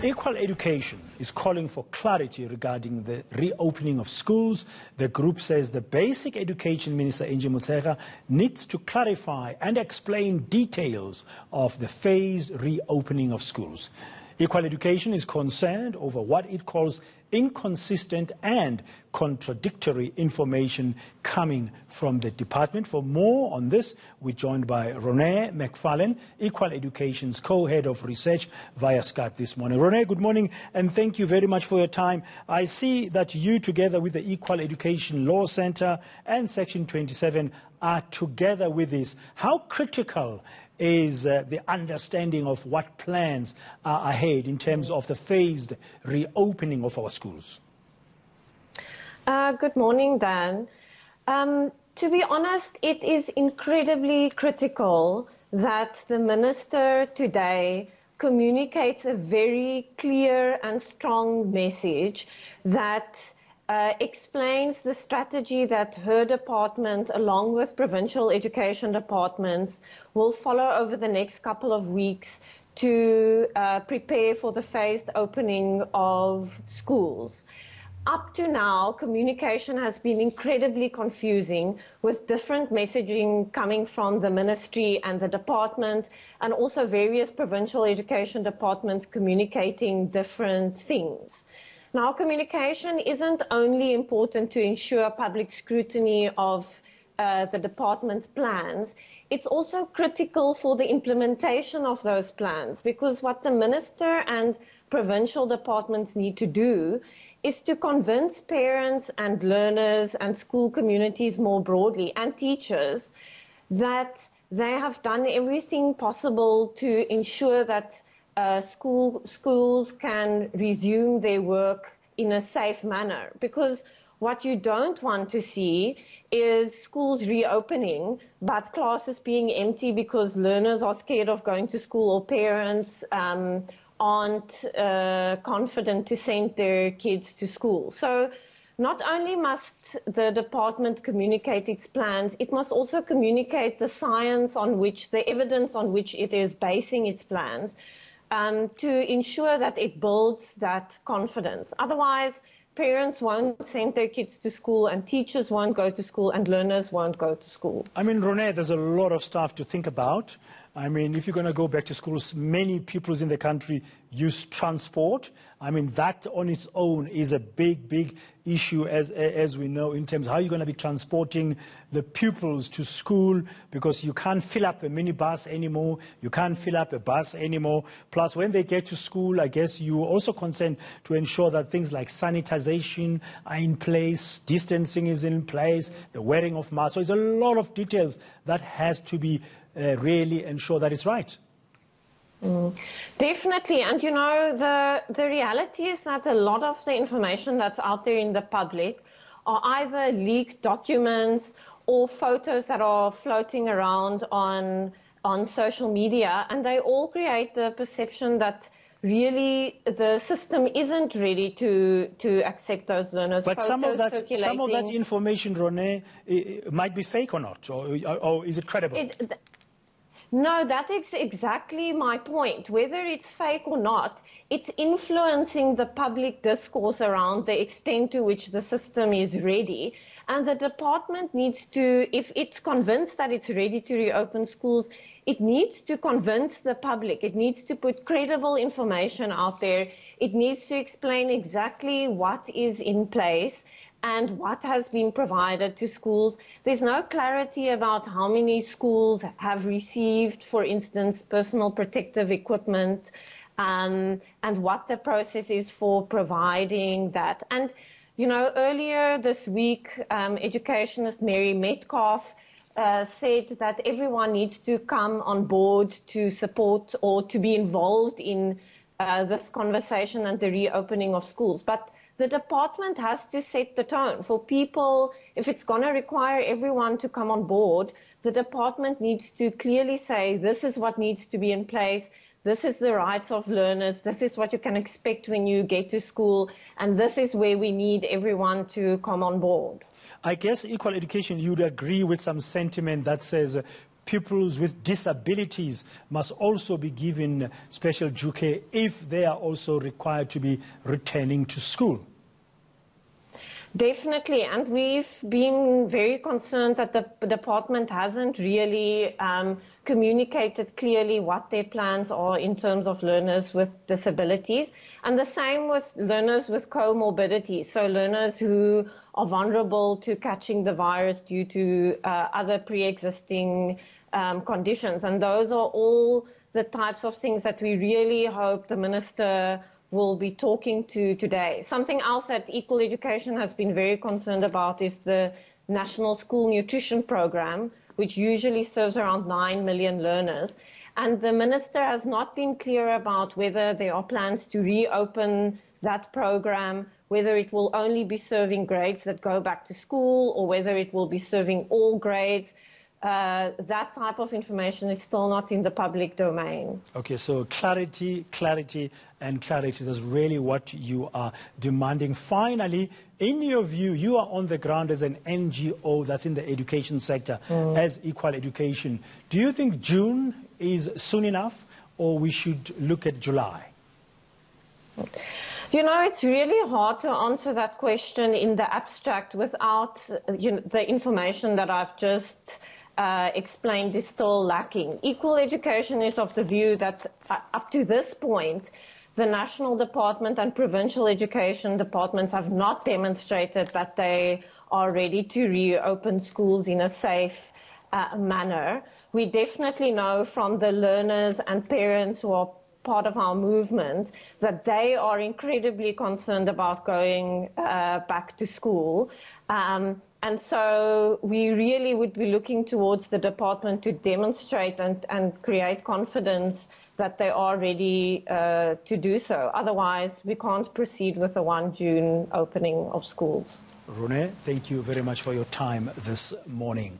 Equal Education is calling for clarity regarding the reopening of schools. The group says the Basic Education Minister, Angie, needs to clarify and explain details of the phased reopening of schools. Equal Education is concerned over what it calls inconsistent and contradictory information coming from the department. For more on this, we're joined by Renee McFarlane, Equal Education's co-head of research, via Skype this morning. Renee, good morning, and thank you very much for your time. I see that you, together with the Equal Education Law Centre and Section 27, are together with this. How critical is the understanding of what plans are ahead in terms of the phased reopening of our schools? Good morning, Dan. To be honest, it is incredibly critical that the Minister today communicates a very clear and strong message that explains the strategy that her department, along with provincial education departments, will follow over the next couple of weeks to prepare for the phased opening of schools. Up to now, communication has been incredibly confusing, with different messaging coming from the ministry and the department, and also various provincial education departments communicating different things. Now, communication isn't only important to ensure public scrutiny of the department's plans, it's also critical for the implementation of those plans, because what the minister and provincial departments need to do is to convince parents and learners and school communities more broadly, and teachers, that they have done everything possible to ensure that schools can resume their work in a safe manner. Because what you don't want to see is schools reopening, but classes being empty because learners are scared of going to school, or parents aren't confident to send their kids to school. So not only must the department communicate its plans, it must also communicate the science on which, the evidence on which it is basing its plans, to ensure that it builds that confidence. Otherwise, parents won't send their kids to school, and teachers won't go to school, and learners won't go to school. I mean, Renee, there's a lot of stuff to think about. I mean, if you're going to go back to schools, many pupils in the country use transport. I mean, that on its own is a big, big issue, as we know, in terms of how you're going to be transporting the pupils to school, because you can't fill up a minibus anymore, you can't fill up a bus anymore. Plus, when they get to school, I guess you're also concerned to ensure that things like sanitization are in place, distancing is in place, the wearing of masks. So there's a lot of details that has to be really ensure that it's right. Definitely, and you know, the reality is that a lot of the information that's out there in the public are either leaked documents or photos that are floating around on social media, and they all create the perception that really the system isn't ready to accept those learners. But some of that information, Renee, might be fake or not, or is it credible? No, that is exactly my point. Whether it's fake or not, it's influencing the public discourse around the extent to which the system is ready. And the department needs to, if it's convinced that it's ready to reopen schools, it needs to convince the public. It needs to put credible information out there. It needs to explain exactly what is in place and what has been provided to schools. There's no clarity about how many schools have received, for instance, personal protective equipment, and what the process is for providing that. And, you know, earlier this week, educationist Mary Metcalf said that everyone needs to come on board to support or to be involved in this conversation and the reopening of schools. But the department has to set the tone for people. If it's going to require everyone to come on board, the department needs to clearly say, this is what needs to be in place, this is the rights of learners, this is what you can expect when you get to school, and this is where we need everyone to come on board. I guess Equal Education, you'd agree with some sentiment that says pupils with disabilities must also be given special due care if they are also required to be returning to school? Definitely, and we've been very concerned that the department hasn't really communicated clearly what their plans are in terms of learners with disabilities, and the same with learners with comorbidities, so learners who are vulnerable to catching the virus due to other pre-existing conditions. And those are all the types of things that we really hope the Minister will be talking to today. Something else that Equal Education has been very concerned about is the National School Nutrition Program, which usually serves around 9 million learners. And the Minister has not been clear about whether there are plans to reopen that program, whether it will only be serving grades that go back to school or whether it will be serving all grades. That type of information is still not in the public domain. Okay, so clarity, and clarity. That's really what you are demanding. Finally, in your view, you are on the ground as an NGO that's in the education sector, as Equal Education. Do you think June is soon enough, or we should look at July? You know, it's really hard to answer that question in the abstract without the information that I've just explained is still lacking. Equal Education is of the view that up to this point, the National Department and Provincial Education Departments have not demonstrated that they are ready to reopen schools in a safe manner. We definitely know from the learners and parents who are part of our movement that they are incredibly concerned about going back to school. And so we really would be looking towards the department to demonstrate and create confidence that they are ready to do so. Otherwise, we can't proceed with the 1 June opening of schools. Rune, thank you very much for your time this morning.